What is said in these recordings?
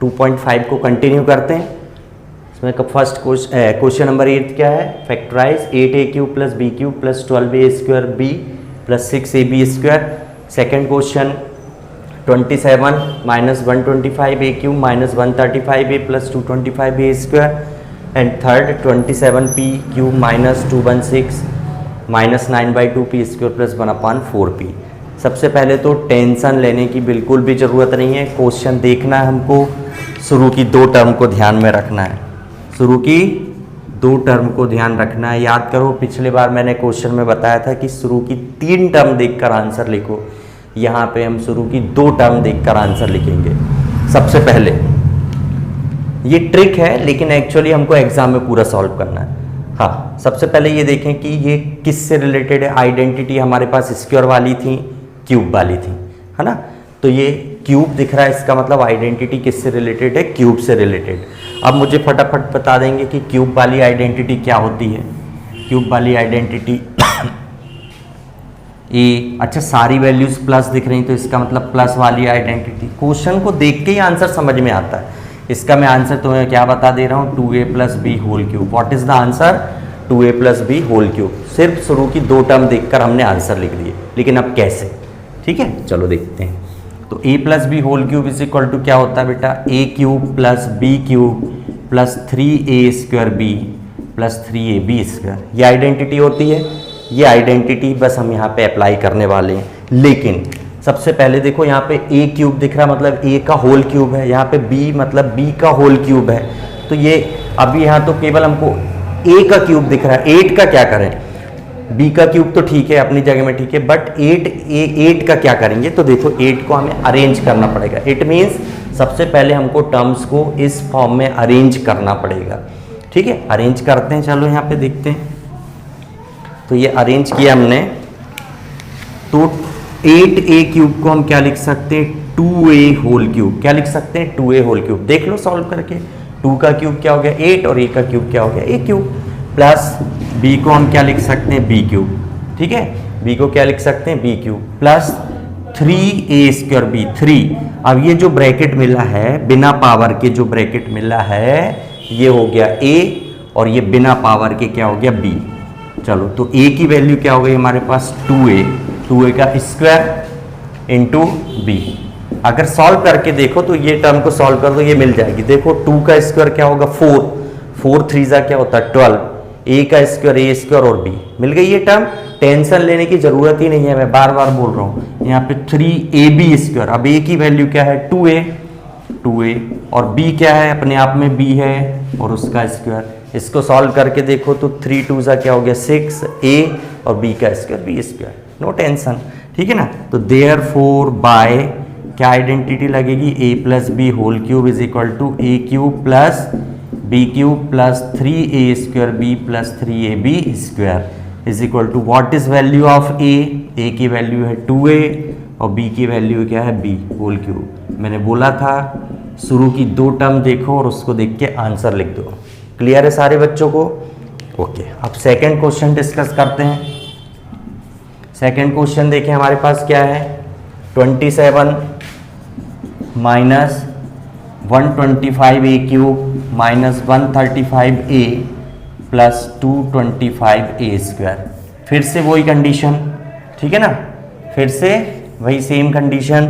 2.5 को कंटिन्यू करते हैं। इसमें का फर्स्ट क्वेश्चन नंबर 8 क्या है, factorise 8a³ + b³ + 12a² + 6ab²। Second question 27 - 125a³ - 135a + 225a²। And third 27p³ - 216 - 9/2p² + 1/4p। सबसे पहले तो टेंशन लेने की बिल्कुल भी ज़रूरत नहीं है, क्वेश्चन देखना है हमको, शुरू की 2 टर्म को ध्यान में रखना है, शुरू की 2 टर्म को ध्यान रखना है। याद करो पिछले बार मैंने क्वेश्चन में बताया था कि शुरू की 3 टर्म देखकर आंसर लिखो, यहाँ पे हम शुरू की 2 टर्म देखकर आंसर लिखेंगे। सबसे पहले ये ट्रिक है लेकिन एक्चुअली हमको एग्जाम में पूरा सॉल्व करना है। हाँ, सबसे पहले ये देखें कि ये किससे रिलेटेड है। आइडेंटिटी हमारे पास स्क्वायर वाली थी, क्यूब वाली थी, है ना। तो ये क्यूब दिख रहा है, इसका मतलब आइडेंटिटी किससे रिलेटेड है, क्यूब से रिलेटेड। अब मुझे फटाफट बता देंगे कि क्यूब वाली आइडेंटिटी क्या होती है। क्यूब वाली आइडेंटिटी ए, अच्छा सारी वैल्यूज प्लस दिख रही तो इसका मतलब प्लस वाली आइडेंटिटी। क्वेश्चन को देख के ही आंसर समझ में आता है। इसका मैं आंसर तुम्हें क्या बता दे रहा हूँ, 2a + b²। What is the answer, 2a + b²। सिर्फ शुरू की 2 टर्म देखकर हमने आंसर लिख दिए, लेकिन अब कैसे, ठीक है चलो देखते हैं। तो a + b² = क्या होता है बेटा, a³ + b³ + 3a²b + 3ab²। ये आइडेंटिटी होती है। ये आइडेंटिटी बस हम यहाँ पे अप्लाई करने वाले हैं। लेकिन सबसे पहले देखो यहाँ पे a³ दिख रहा मतलब a का होल क्यूब है, यहाँ पे b मतलब b का होल क्यूब है। तो ये अभी यहाँ तो केवल हमको a का क्यूब दिख रहा है, 8 का क्या करें, b का क्यूब तो ठीक है अपनी जगह में ठीक है, बट 8 का क्या करेंगे। तो देखो 8 को हमें अरेंज करना पड़ेगा। इट मीन्स सबसे पहले हमको टर्म्स को इस फॉर्म में अरेंज करना पड़ेगा, ठीक है। अरेंज करते हैं, चलो यहाँ पे देखते हैं। तो ये अरेंज किया हमने, तो 8a³ को हम क्या लिख सकते हैं, 2a³ क्या लिख सकते हैं, 2a³। देख लो सॉल्व करके, 2 का क्यूब क्या हो गया 8 और a का क्यूब क्या हो गया a³ प्लस b को हम क्या लिख सकते हैं b³, ठीक है। b को क्या लिख सकते हैं b³ प्लस 3a²b 3। अब ये जो ब्रैकेट मिला है बिना पावर के, जो ब्रैकेट मिला है ये हो गया a और ये बिना पावर के क्या हो गया b। चलो तो a की वैल्यू क्या हो गई हमारे पास 2a का स्क्वायर इंटू b। अगर सॉल्व करके देखो तो ये टर्म को सॉल्व कर दो, ये मिल जाएगी। देखो 2 का स्क्वायर क्या होगा 4, 4 3 जा क्या होता है 12, a का स्क्वायर a² और b मिल गई ये टर्म। टेंशन लेने की जरूरत ही नहीं है, मैं बार बार बोल रहा हूँ। यहाँ पे 3ab²। अब a की वैल्यू क्या है 2a और b क्या है अपने आप में b है और उसका स्क्वायर। इसको सॉल्व करके देखो तो 3 2 जा क्या हो गया 6, a और b का स्क्वायर b²। नो टेंशन, ठीक है ना। तो देयरफॉर बाय क्या आइडेंटिटी लगेगी, a + b² = a³ + b³ + 3a²b + 3ab² what is value of a की वैल्यू है 2a और b की वैल्यू क्या है b³। मैंने बोला था शुरू की 2 टर्म देखो और उसको देख के आंसर लिख दो। क्लियर है सारे बच्चों को, ओके। अब सेकंड क्वेश्चन डिस्कस करते हैं। सेकंड क्वेश्चन देखें हमारे पास क्या है, 27 - 125a³ - 135a + 225a²। फिर से वही कंडीशन, ठीक है ना, फिर से वही सेम कंडीशन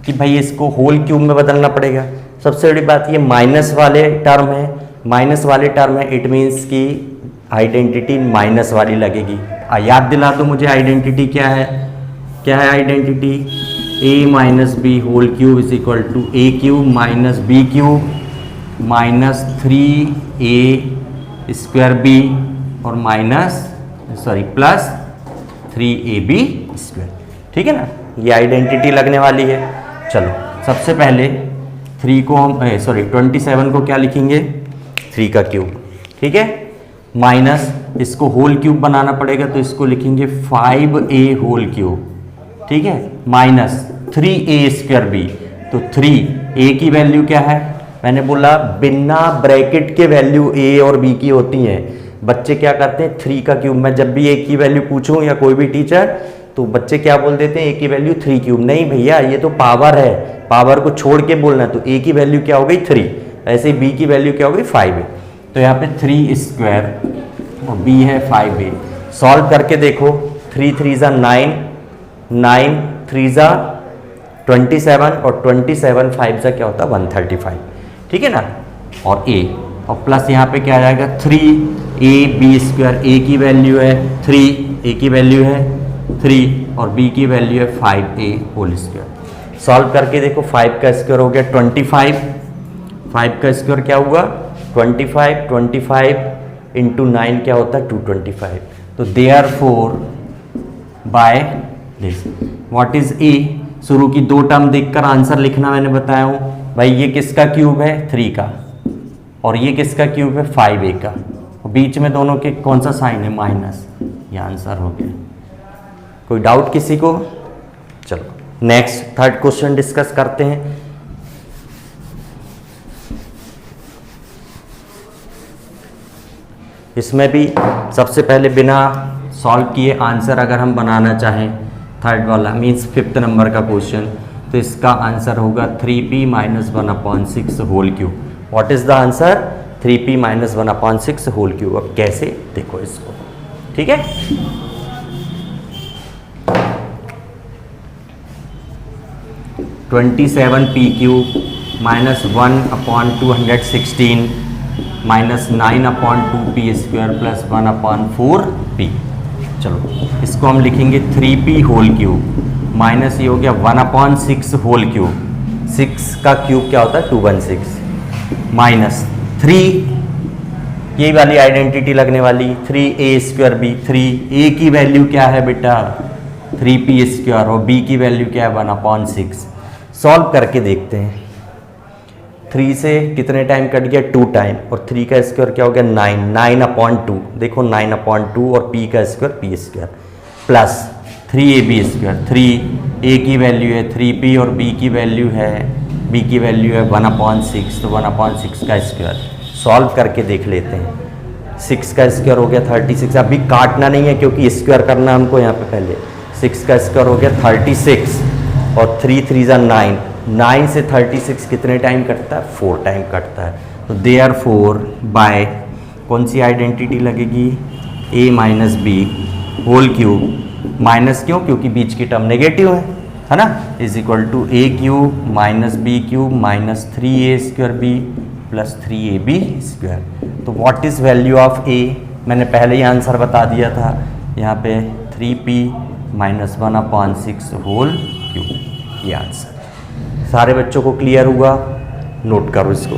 कि भाई इसको होल क्यूब में बदलना पड़ेगा। सबसे बड़ी बात ये माइनस वाले टर्म है, माइनस वाले टर्म है, इट मीन्स कि आइडेंटिटी माइनस वाली लगेगी। याद दिला दो मुझे आइडेंटिटी क्या है, क्या है identity, a - b³ = a³ - b³ -3a² और प्लस 3ab², ठीक है ना। ये आइडेंटिटी लगने वाली है। चलो सबसे पहले 3 को हम 27 को क्या लिखेंगे 3 का क्यूब, ठीक है, माइनस इसको होल क्यूब बनाना पड़ेगा तो इसको लिखेंगे 5a², ठीक है, माइनस 3a²b। तो 3a की वैल्यू क्या है, मैंने बोला बिना ब्रैकेट के वैल्यू a और b की होती हैं। बच्चे क्या करते हैं 3 का क्यूब, मैं जब भी a की वैल्यू पूछूं या कोई भी टीचर तो बच्चे क्या बोल देते हैं, ए की वैल्यू 3 क्यूब। नहीं भैया, ये तो पावर है, पावर को छोड़ के बोलना, तो ए की वैल्यू क्या हो गई 3, ऐसे ही बी की वैल्यू क्या हो गई 5a। तो यहाँ पे 3 स्क्वायर और बी है 5a। सॉल्व करके देखो, 3 3 ज़ा 9, 9 3 ज़ा 27 और 27 5 ज़ा क्या होता है 135, ठीक है ना। और a और प्लस यहाँ पे क्या आ जाएगा 3ab स्क्वायर, a की वैल्यू है 3, a की वैल्यू है 3 और b की वैल्यू है 5a होल स्क्वायर। सॉल्व करके देखो, 5 का स्क्वायर हो गया 25, 5 का स्क्वायर क्या हुआ 25, 25 इंटू 9 क्या होता है 225। तो therefore by this what is a, शुरू की 2 टर्म देखकर आंसर लिखना मैंने बताया हूँ भाई। ये किसका क्यूब है 3 का, और ये किसका क्यूब है 5a का, और बीच में दोनों के कौन सा साइन है माइनस, ये आंसर हो गया। कोई डाउट किसी को? चलो नेक्स्ट थर्ड क्वेश्चन डिस्कस करते हैं। इसमें भी सबसे पहले बिना सॉल्व किए आंसर अगर हम बनाना चाहें, थर्ड वाला मीन्स 5th नंबर का क्वेश्चन, तो इसका आंसर होगा 3p minus 1/6 whole cube. What is the answer 3p minus 1/6 whole cube. अब कैसे देखो इसको, ठीक है। (27p cube minus 1/216 minus 9/2p square plus 1/4p। चलो इसको हम लिखेंगे 3p होल क्यूब माइनस ये हो गया 1/6 होल क्यूब। 6 का क्यूब क्या होता है 216 माइनस 3, ये वाली आइडेंटिटी लगने वाली 3a स्क्वायर b। 3a की वैल्यू क्या है बेटा 3p स्क्वायर और b की वैल्यू क्या है 1/6। सॉल्व करके देखते हैं, 3 से कितने टाइम कट गया 2 टाइम, और 3 का स्क्वायर क्या हो गया 9, 9/2 देखो 9/2 और p का square p square plus 3ab square. 3a की वैल्यू है 3p और b की वैल्यू है 1/6, तो 1/6 का स्क्वायर। सॉल्व करके देख लेते हैं, 6 का स्क्वायर हो गया 36, अभी काटना नहीं है क्योंकि स्क्वायर करना हमको यहाँ पे पहले। 6 का स्क्वायर हो गया 36 और 3 3 ज़ा 9, 9 से 36 कितने टाइम कटता है 4 टाइम कटता है। तो देयरफॉर बाय कौन सी आइडेंटिटी लगेगी a minus B whole cube, minus क्यों क्योंकि बीच की टर्म नेगेटिव है ना, is equal to a cube minus B cube minus 3a square b plus 3ab square. तो what is value of a, मैंने पहले ही आंसर बता दिया था यहाँ पे 3p माइनस 1/6 होल क्यूब, ये आंसर। सारे बच्चों को क्लियर हुआ? नोट करो इसको।